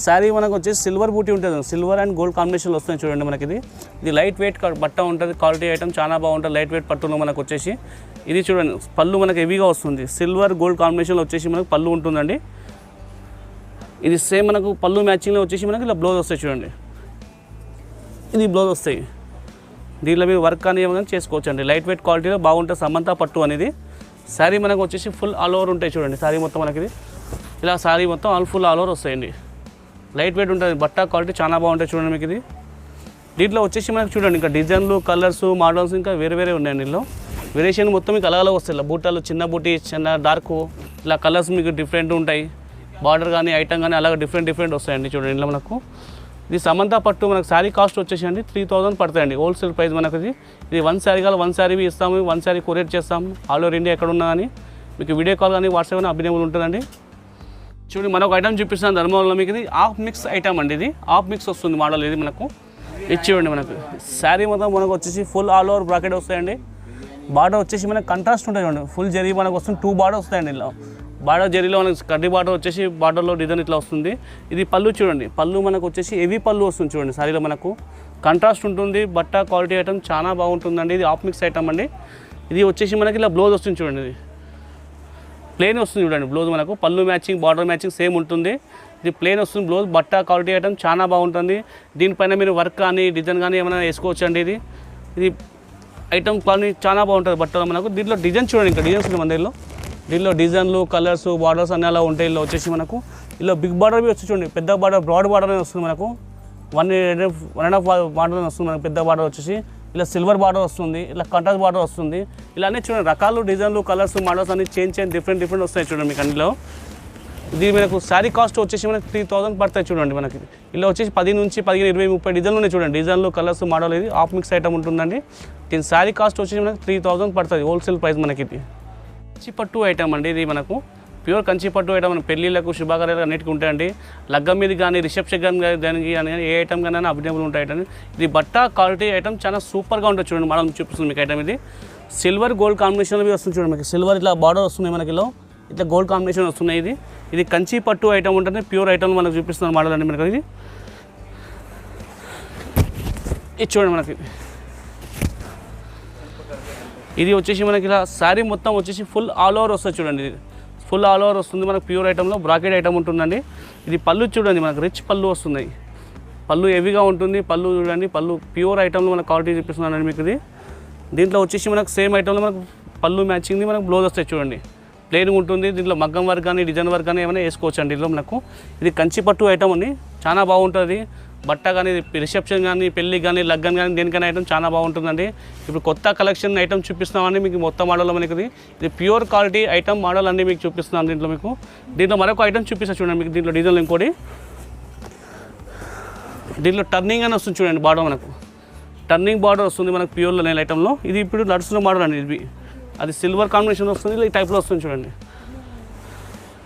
శారీ మనకు వచ్చేసి సిల్వర్ బూటీ ఉంటుంది. సిల్వర్ అండ్ గోల్డ్ కాంబినేషన్లో వస్తుంది చూడండి మనకి. ఇది లైట్ వెయిట్ బట్ట ఉంటుంది. క్వాలిటీ ఐటమ్ చాలా బాగుంటుంది. లైట్ వెయిట్ పట్టులో మనకు వచ్చేసి ఇది చూడండి. పళ్ళు మనకు హెవీగా వస్తుంది. సిల్వర్ గోల్డ్ కాంబినేషన్లో వచ్చేసి మనకు పళ్ళు ఉంటుందండి. ఇది సేమ్ మనకు పళ్ళు మ్యాచింగ్లో వచ్చేసి మనకి ఇలా బ్లౌజ్ వస్తాయి చూడండి. ఇది బ్లౌజ్ వస్తాయి. దీంట్లో మీరు వర్క్ అని ఏమైనా చేసుకోవచ్చు అండి. లైట్ వెయిట్ క్వాలిటీలో బాగుంటుంది సమంతా పట్టు అనేది. శారీ మనకు వచ్చేసి ఫుల్ ఆల్ ఓవర్ ఉంటాయి చూడండి. శారీ మొత్తం మనకి ఇలా శారీ మొత్తం ఫుల్ ఆల్ ఓవర్ వస్తాయండి. లైట్ వెయిట్ ఉంటుంది. బట్ట క్వాలిటీ చాలా బాగుంటాయి చూడండి మీకు. దీంట్లో వచ్చేసి మనకు చూడండి ఇంకా డిజైన్లు కలర్స్ మోడల్స్ ఇంకా వేరే ఉన్నాయండి. దీనిలో వేరియేషన్ మొత్తం మీకు అలగలా వస్తాయి. ఇలా బూటాలు చిన్న బూటీ చిన్న డార్క్ ఇలా కలర్స్ మీకు డిఫరెంట్ ఉంటాయి. బార్డర్ కానీ ఐటమ్ కానీ అలాగే డిఫరెంట్ వస్తాయండి చూడండి. ఇందులో మనకు ఇది సమంతా పట్టు మనకు శారీ కాస్ట్ వచ్చేసి అండి 3000 పడతాయండి. హోల్సేల్ ప్రైస్ మనకు. ఇది 1 శారీ కావాలి 1 శారీ ఇస్తాము. 1 శారీ కొరియర్ చేస్తాము. ఆల్ ఓవర్ ఇండియా ఎక్కడ ఉన్నా కానీ మీకు వీడియో కాల్ కానీ వాట్సాప్ కానీ అవైలబుల్ ఉంటుందండి. చూడండి మరొక ఐటమ్ చూపిస్తాను ధర్మవరంలో మీకు. ఇది హాఫ్ మిక్స్ ఐటమ్ అండి. ఇది హాఫ్ మిక్స్ వస్తుంది మోడల్. ఇది మనకు ఇచ్చేయండి మనకు. శారీ మొత్తం మనకు వచ్చేసి ఫుల్ ఆల్ ఓవర్ బ్రాకెట్ వస్తాయండి. బార్డర్ వచ్చేసి మనకు కంట్రాస్ట్ ఉంటుంది చూడండి. ఫుల్ జరీ మనకు వస్తుంది. 2 బార్డర్ వస్తాయండి. ఇలా బార్డర్ జరీలో మనకి కడ్డీ బార్డర్ వచ్చేసి బార్డర్లో డిజైన్ ఇట్లా వస్తుంది. ఇది పళ్ళు చూడండి. పళ్ళు మనకు వచ్చేసి హెవీ పళ్ళు వస్తుంది చూడండి. శారీలో మనకు కంట్రాస్ట్ ఉంటుంది. బట్ట క్వాలిటీ ఐటమ్ చాలా బాగుంటుందండి. ఇది హాఫ్ మిక్స్ ఐటమ్ అండి. ఇది వచ్చేసి మనకి ఇలా బ్లౌజ్ వస్తుంది చూడండి. ఇది ప్లెయిన్ వస్తుంది చూడండి బ్లౌజ్ మనకు. పళ్ళు మ్యాచింగ్ బార్డర్ మ్యాచింగ్ సేమ్ ఉంటుంది. ఇది ప్లెయిన్ వస్తుంది బ్లౌజ్. బట్ట క్వాలిటీ ఐటమ్ చాలా బాగుంటుంది. దీనిపైన మీరు వర్క్ కానీ డిజైన్ కానీ ఏమైనా వేసుకోవచ్చు అండి. ఇది ఐటమ్ క్వాలిటీ చాలా బాగుంటుంది బట్టలో మనకు. దీంట్లో డిజైన్ చూడండి. ఇంకా డిజైన్స్ ఉన్నాయి మన దీంట్లో డిజైన్లు కలర్స్ బార్డర్స్ అన్నీ అలా ఉంటాయి. ఇలా వచ్చేసి మనకు ఇలా బిగ్ బార్డర్ వచ్చి చూడండి. పెద్ద బార్డర్ బ్రాడ్ బార్డర్ అనేది వస్తుంది మనకు. 1.5 బార్డర్ వస్తుంది మనకు. పెద్ద బార్డర్ వచ్చేసి ఇలా సిల్వర్ బార్డర్ వస్తుంది. ఇలా కంట్రాస్ట్ బార్డర్ వస్తుంది. ఇలానే చూడండి రకాలు డిజైన్లు కలర్స్ మోడల్స్ అన్ని చేంజ్ డిఫరెంట్ వస్తాయి చూడండి మీకు అన్నిలో. ఇది మనకు శారీ కాస్ట్ వచ్చేసి మనకి 3000 పడతాయి చూడండి మనకి. ఇలా వచ్చేసి 10 నుంచి 15, 20, 30 డిజైన్లు ఉన్నాయి చూడండి. డిజైన్లు కలర్స్ మోడల్. ఇది హాఫ్ మిక్స్ ఐటమ్ ఉంటుందండి. దీని శారీ కాస్ట్ వచ్చేసి మనకి 3000 పడుతుంది. హోల్సేల్ ప్రైస్ మనకి. ఇది కంచిపట్టు ఐటమ్ అండి. ఇది మనకు ప్యూర్ కంచిపట్టు ఐటమ్. మన పెళ్ళిళ్ళకు శుభకార్యాలు అన్నిటికీ ఉంటాయండి. లగ్గం మీద కానీ రిసెప్షన్ కానీ దానికి కానీ ఏ ఐటమ్ కానీ అవైలబుల్ ఉంటాయి. ఇది బట్ట క్వాలిటీ ఐటమ్ చాలా సూపర్గా ఉంటుంది చూడండి. మనం చూపిస్తుంది మీకు ఐటమ్. ఇది సిల్వర్ గోల్డ్ కాంబినేషన్లో వస్తుంది చూడండి మనకి. సిల్వర్ ఇట్లా బార్డర్ వస్తున్నాయి మనకి. ఇట్లా గోల్డ్ కాంబినేషన్ వస్తున్నాయి. ఇది కంచి పట్టు ఐటమ్ ఉంటుంది. ప్యూర్ ఐటమ్ మనకు చూపిస్తున్న మోడల్ అండి మనకి. ఇది చూడండి మనకి. ఇది వచ్చేసి మనకి ఇలా శారీ మొత్తం వచ్చేసి ఫుల్ ఆల్ ఓవర్ వస్తుంది చూడండి. ఇది ఫుల్ ఆల్ ఓవర్ వస్తుంది మనకు. ప్యూర్ ఐటమ్లో బ్రాకెట్ ఐటమ్ ఉంటుందండి. ఇది పళ్ళు చూడండి మనకు. రిచ్ పళ్ళు వస్తున్నాయి. పళ్ళు హెవీగా ఉంటుంది. పళ్ళు చూడండి. పళ్ళు ప్యూర్ ఐటమ్లో మనకు క్వాలిటీ చూపిస్తున్నానండి మీకు. ఇది దీంట్లో వచ్చేసి మనకు సేమ్ ఐటమ్లో మనకు పళ్ళు మ్యాచింగ్ది మనకు బ్లౌజ్ వస్తాయి చూడండి. ప్లెయిన్ ఉంటుంది. దీంట్లో మగ్గం వర్క్ కానీ డిజైన్ వర్క్ కానీ ఏమైనా వేసుకోవచ్చు అండి. దీంట్లో మనకు ఇది కంచి పట్టు ఐటమ్ అండి, చాలా బాగుంటుంది. బట్ట కానీ రిసెప్షన్ కానీ పెళ్ళికి కానీ లగ్గన్ కానీ దేనికైనా ఐటమ్ చాలా బాగుంటుందండి. ఇప్పుడు కొత్త కలెక్షన్ ఐటమ్ చూపిస్తున్నామండి మీకు. మొత్తం మోడల్లో మనకి ఇది ప్యూర్ క్వాలిటీ ఐటమ్ మోడల్ అన్నీ మీకు చూపిస్తున్నాను. దీంట్లో మరొక ఐటమ్ చూపిస్తాను చూడండి మీకు. దీంట్లో డిజైన్ ఇంకోటి, దీంట్లో టర్నింగ్ అని వస్తుంది చూడండి. బార్డర్ మనకు టర్నింగ్ బార్డర్ వస్తుంది మనకు ప్యూర్లో నేను ఐటంలో. ఇది ఇప్పుడు నడుస్తున్న మోడల్ అండి. ఇది అది సిల్వర్ కాంబినేషన్ వస్తుంది, ఈ టైప్లో వస్తుంది చూడండి.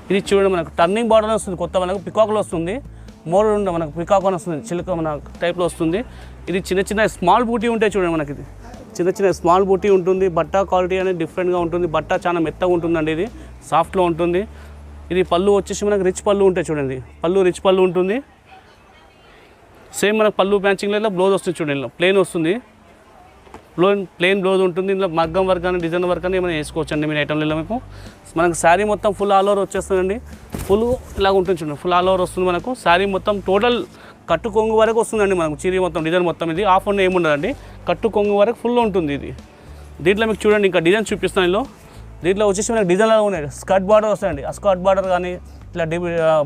ఇది చూడండి మనకు టర్నింగ్ బార్డర్ వస్తుంది. కొత్త మనకు పికాక్లో వస్తుంది, మోర్ ఉండే మనకు పికాక్ అని వస్తుంది, చిలుక మన టైప్లో వస్తుంది. ఇది చిన్న చిన్న స్మాల్ బూటీ ఉంటాయి చూడండి మనకి. ఇది చిన్న చిన్న స్మాల్ బూటీ ఉంటుంది. బట్ట క్వాలిటీ అనేది డిఫరెంట్గా ఉంటుంది. బట్ట చాలా మెత్తగా ఉంటుందండి, ఇది సాఫ్ట్లో ఉంటుంది. ఇది పళ్ళు వచ్చేసి మనకు రిచ్ పళ్ళు ఉంటాయి చూడండి. పళ్ళు రిచ్ పళ్ళు ఉంటుంది. సేమ్ మనకు పళ్ళు మ్యాచింగ్లో బ్లౌజ్ వస్తుంది చూడండి. ప్లెయిన్ వస్తుంది, ప్లెయిన్ బ్లౌజ్ ఉంటుంది. ఇందులో మగ్గం వర్క్ కానీ డిజైన్ వర్క్ కానీ ఏమైనా వేసుకోవచ్చు అండి మీ ఐటమ్లో. మీకు మనకు శారీ మొత్తం ఫుల్ ఆల్ ఓవర్ వచ్చేస్తుందండి. ఫుల్ ఇలాగ ఉంటుంది చూడండి, ఫుల్ ఆల్ ఓవర్ వస్తుంది మనకు. శారీ మొత్తం టోటల్ కట్టు కొంగు వరకు వస్తుందండి మనకు. చీరీ మొత్తం డిజైన్ మొత్తం ఇది ఆఫ్ అండ్ ఏముండదండి, కట్టు కొంగు వరకు ఫుల్ ఉంటుంది ఇది. దీంట్లో మీకు చూడండి ఇంకా డిజైన్ చూపిస్తాను. దీంట్లో వచ్చేసి మనకు డిజైన్లో ఉన్నాయి. స్కర్ట్ బార్డర్ వస్తాయండి. ఆ స్కర్ట్ బార్డర్ కానీ ఇట్లా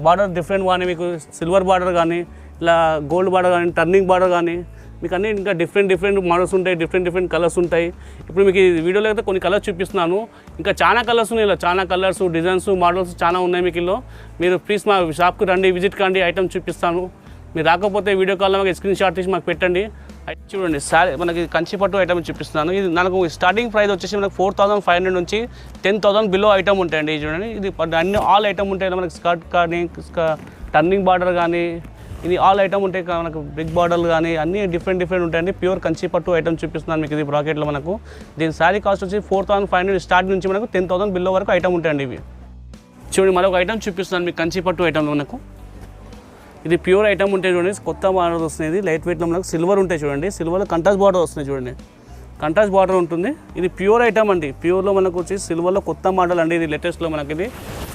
బార్డర్ డిఫరెంట్ కానీ మీకు సిల్వర్ బార్డర్ కానీ ఇట్లా గోల్డ్ బార్డర్ కానీ టర్నింగ్ బార్డర్ కానీ మీకు అన్నీ ఇంకా డిఫరెంట్ మోడల్స్ ఉంటాయి, డిఫరెంట్ కలర్స్ ఉంటాయి. ఇప్పుడు మీకు ఈ వీడియోలో అయితే కొన్ని కలర్స్ చూపిస్తున్నాను. ఇంకా చాలా కలర్స్ ఉన్నాయి. ఇలా చాలా కలర్స్ డిజైన్స్ మోడల్స్ చాలా ఉన్నాయి మీకు. మీరు ప్లీజ్ మా షాప్కి రండి, విజిట్ కండి, ఐటమ్ చూపిస్తాను. మీరు రాకపోతే వీడియో కాల్లో మాకు స్క్రీన్ షాట్ తీసి మాకు పెట్టండి. చూడండి సారీ మనకి కంచి పట్టు ఐటమ్ చూపిస్తున్నాను. ఇది నాకు స్టార్టింగ్ ప్రైస్ వచ్చేసి మనకు 4,500 నుంచి 10,000 బిలో ఐటమ్ ఉంటాయండి. చూడండి ఇది అన్ని ఆల్ ఐటమ్ ఉంటాయి మనకి. స్కర్ట్ కానీ టర్నింగ్ బార్డర్ కానీ ఇది ఆల్ ఐటమ్ ఉంటాయి మనకు. బిగ్ బార్డర్లు కానీ అన్నీ డిఫరెంట్ ఉంటాయండి. ప్యూర్ కంచి పట్టు ఐటమ్ చూపిస్తున్నాను మీకు. ఇది బ్రాకెట్లో మనకు దీని శారీ కాస్ట్ వచ్చి 4,500 స్టార్ట్ నుంచి మనకు 10,000 బిలో వరకు ఐటమ్ ఉంటాయండి ఇవి. చూడండి మరొక ఐటమ్ చూపిస్తున్నాను మీకు కంచి పట్టు ఐటమ్లో మనకు. ఇది ప్యూర్ ఐటమ్ ఉంటాయి చూడండి. కొత్త బార్డర్ వస్తుంది, లైట్ వెయిట్లో మనకు సిల్వర్ ఉంటాయి చూడండి. సిల్వర్లో కంట్రాస్ట్ బార్డర్ వస్తుంది చూడండి, కంట్రాస్ట్ బార్డర్ ఉంటుంది. ఇది ప్యూర్ ఐటమ్ అండి. ప్యూర్లో మనకు వచ్చి సిల్వర్లో కొత్త మోడల్ అండి. ఇది లేటెస్ట్లో మనకి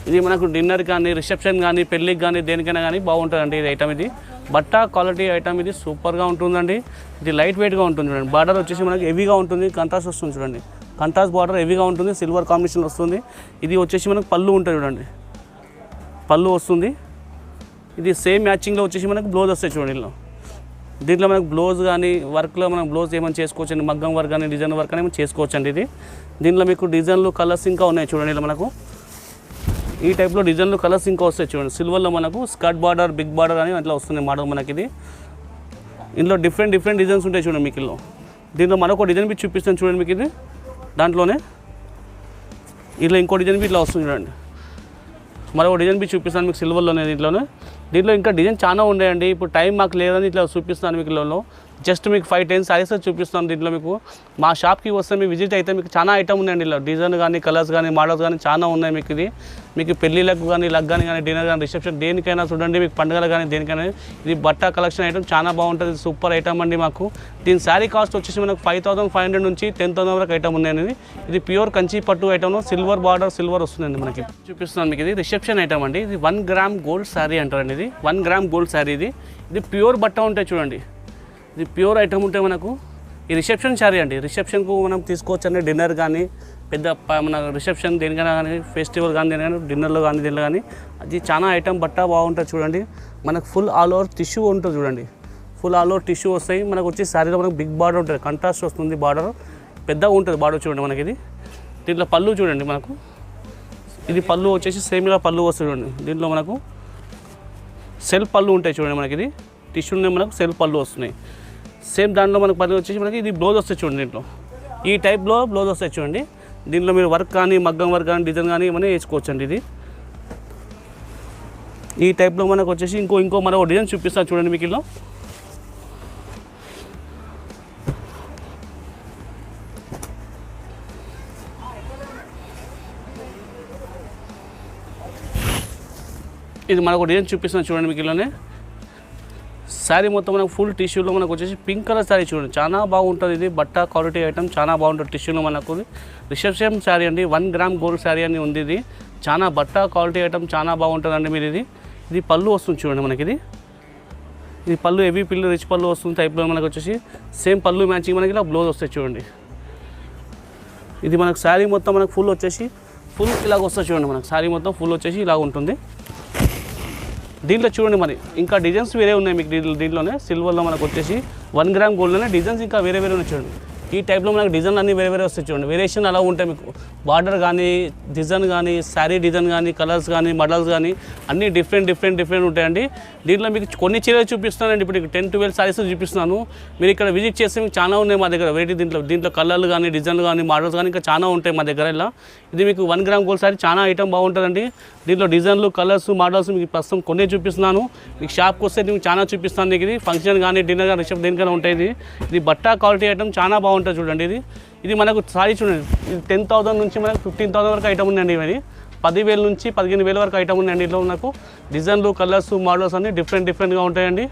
ఇది మనకు డిన్నర్ కానీ రిసెప్షన్ కానీ పెళ్ళికి కానీ దేనికైనా కానీ బాగుంటుందండి ఇది ఐటమ్. ఇది బట్ట క్వాలిటీ ఐటమ్, ఇది సూపర్గా ఉంటుందండి. ఇది లైట్ వెయిట్గా ఉంటుంది చూడండి. బార్డర్ వచ్చేసి మనకి హెవీగా ఉంటుంది, కంట్రాస్ట్ వస్తుంది చూడండి. కంట్రాస్ట్ బార్డర్ హెవీగా ఉంటుంది, సిల్వర్ కాంబినేషన్ వస్తుంది. ఇది వచ్చేసి మనకు పళ్ళు ఉంటుంది చూడండి, పళ్ళు వస్తుంది. ఇది సేమ్ మ్యాచింగ్లో వచ్చేసి మనకు బ్లౌజ్ వస్తాయి చూడండి. దీంట్లో మనకు బ్లౌజ్ కానీ వర్క్లో మనం బ్లౌజ్ ఏమైనా చేసుకోవచ్చు అండి. మగ్గం వర్క్ కానీ డిజైన్ వర్క్ అని చేసుకోవచ్చు అండి. ఇది దీంట్లో మీకు డిజైన్లు కలర్స్ ఇంకా ఉన్నాయి చూడండి. ఇలా మనకు ఈ టైప్లో డిజైన్లు కలర్స్ ఇంకా వస్తాయి చూడండి. సిల్వర్లో మనకు స్కర్ట్ బార్డర్ బిగ్ బార్డర్ అని అట్లా వస్తుంది మోడల్ మనకి. ఇది ఇందులో డిఫరెంట్ డిజైన్స్ ఉంటాయి చూడండి మీకు. దీంట్లో మరొక డిజైన్ బి చూపిస్తాను చూడండి మీకు. ఇది దాంట్లోనే ఇట్లా ఇంకో డిజైన్ బి ఇట్లా వస్తుంది చూడండి. మరొక డిజైన్ బి చూపిస్తాను మీకు సిల్వర్లోనే. దీంట్లో ఇంకా డిజైన్ చాలా ఉన్నాయండి. ఇప్పుడు టైం మాకు లేదని ఇట్లా చూపిస్తాను మీకు. జస్ట్ మీకు 5-10 సారీస్ చూపిస్తాను. దీంట్లో మీకు మా షాప్కి వస్తే మీ విజిట్ అయితే మీకు చాలా ఐటమ్ ఉన్నాయండి. ఇలా డిజైన్ కానీ కలర్స్ కానీ మోడల్స్ కానీ చాలా ఉన్నాయి మీకు. ఇది మీకు పెళ్ళిళ్ళకు కానీ లగ్గాని కానీ డిన్నర్ కానీ రిసెప్షన్ దేనికైనా చూడండి. మీకు పండుగలు కానీ దేనికైనా ఇది బట్ట కలెక్షన్ ఐటమ్ చాలా బాగుంటుంది. సూపర్ ఐటమ్ అండి మాకు. దీని శారీ కాస్ట్ వచ్చేసి మనకు 5,500 నుంచి 10,000 వరకు ఐటమ్ ఉన్నాయండి. ఇది ప్యూర్ కంచి పట్టు ఐటమ్, సిల్వర్ బార్డర్ సిల్వర్ వస్తుందండి మనకి. చూపిస్తున్నాను మీకు. ఇది రిసెప్షన్ ఐటమ్ అండి. ఇది 1 గ్రామ్ గోల్డ్ శారీ అంటారండి. ఇది 1 గ్రామ్ గోల్డ్ శారీ. ఇది ప్యూర్ బట్ట ఉంటాయి చూడండి. ఇది ప్యూర్ ఐటమ్ ఉంటే మనకు ఈ రిసెప్షన్ శారీ అండి. రిసెప్షన్కు మనం తీసుకోవచ్చు అండి. డిన్నర్ కానీ పెద్ద మన రిసెప్షన్ దేనికైనా కానీ ఫెస్టివల్ కానీ దేనికైనా డిన్నర్లో కానీ దీనిలో కానీ అది చాలా ఐటమ్ బట్ట బాగుంటుంది చూడండి. మనకు ఫుల్ ఆల్ ఓవర్ టిష్యూ ఉంటుంది చూడండి. ఫుల్ ఆల్ ఓవర్ టిష్యూ వస్తాయి మనకు. వచ్చి శారీలో మనకు బిగ్ బార్డర్ ఉంటుంది, కంట్రాస్ట్ వస్తుంది. బార్డర్ పెద్దగా ఉంటుంది బార్డర్ చూడండి మనకి. ఇది దీంట్లో పళ్ళు చూడండి మనకు. ఇది పళ్ళు వచ్చేసి సేమ్ ఇలా పళ్ళు వస్తుంది చూడండి. దీంట్లో మనకు సెల్ఫ్ పళ్ళు ఉంటాయి చూడండి మనకి. ఇది టిష్యూనే మనకు సెల్ఫ్ పళ్ళు వస్తున్నాయి. సేమ్ దాంట్లో మనకు పళ్ళు వచ్చేసి మనకి ఇది బ్లౌజ్ వస్తాయి చూడండి. దీంట్లో ఈ టైప్లో బ్లౌజ్ వస్తాయి చూడండి. దీంట్లో మీరు వర్క్ కానీ మగ్గం వర్క్ కానీ డిజైన్ కానీ ఏమైనా వేసుకోవచ్చు అండి. ఇది ఈ టైప్లో మనకు వచ్చేసి ఇంకో మరో డిజైన్ చూపిస్తాను చూడండి మీకు. ఇది మనకు డిజైన్ చూపిస్తాను చూడండి మీకు. శారీ మొత్తం మనకు ఫుల్ టిష్యూలో మనకు వచ్చేసి పింక్ కలర్ శారీ చూడండి. చాలా బాగుంటుంది. ఇది బట్ట క్వాలిటీ ఐటమ్ చాలా బాగుంటుంది. టిష్యూలో మనకు రిసెప్షన్ శారీ అండి. 1 గ్రామ్ గోల్డ్ శారీ అని ఉంది. ఇది చాలా బట్ట క్వాలిటీ ఐటమ్ చాలా బాగుంటుందండి మీరు. ఇది పళ్ళు వస్తుంది చూడండి మనకి. ఇది పళ్ళు హెవీ పిల్లు రిచ్ పళ్ళు వస్తుంది టైప్లో మనకు వచ్చేసి. సేమ్ పళ్ళు మ్యాచింగ్ మనకి ఇలా బ్లౌజ్ వస్తాయి చూడండి. ఇది మనకు శారీ మొత్తం మనకు ఫుల్ వచ్చేసి ఫుల్ ఇలాగ వస్తుంది చూడండి, మనకు శారీ మొత్తం ఫుల్ వచ్చేసి ఇలా ఉంటుంది. దీంట్లో చూడండి మరి ఇంకా డిజైన్స్ వేరే ఉన్నాయి మీకు దీంట్లోనే. సిల్వర్లో మనకు వచ్చేసి 1 గ్రామ్ గోల్డ్లోనే డిజైన్స్ ఇంకా వేరే ఉన్నాయి చూడండి. ఈ టైప్లో మనకు డిజైన్ అన్నీ వేరే వస్తాయి చూడండి. వేరియేషన్ అలా ఉంటాయి మీకు. బార్డర్ కానీ, డిజైన్ కానీ, శారీ డిజైన్ కానీ, కలర్స్ కానీ, మోడల్స్ కానీ అన్నీ డిఫరెంట్ ఉంటాయండి. దీంట్లో మీకు కొన్ని చీరలు చూపిస్తున్నానండి. ఇప్పుడు 10-12 సారీస్ చూపిస్తున్నాను. మీరు ఇక్కడ విజిట్ చేస్తే మీకు చాలా ఉన్నాయి మా దగ్గర వెరైటీ. దీంట్లో కలర్లు కానీ, డిజైన్లు కానీ, మోడల్స్ కానీ ఇంకా చాలా ఉంటాయి మా దగ్గర. ఇలా ఇది మీకు 1 గ్రామ్ గోల్డ్ సారీ చాలా ఐటమ్ బాగుంటుందండి. దీంట్లో డిజైన్లు, కలర్స్, మోడల్స్ మీకు ప్రస్తుతం కొన్ని చూపిస్తున్నాను. మీకు షాప్కి వస్తే మీకు చాలా చూపిస్తాను. మీకు ఇది ఫంక్షన్ కానీ, డిన్నర్ కానీ, రిసెప్షన్ దేనికైనా ఉంటుంది. ఇది బట్టా క్వాలిటీ ఐటమ్ చాలా బాగుంటుంది చూడండి. ఇది మనకు సారీ చూడండి. ఇది 10,000 నుంచి మనకు 15,000 వరకు ఐటమ్ ఉందండి. ఇది 10,000 నుంచి 15,000 వరకు ఐటమ్ ఉందండి. ఇందులో మనకు డిజైన్లు, కలర్స్, మోడల్స్ అన్నీ డిఫరెంట్గా ఉంటాయండి.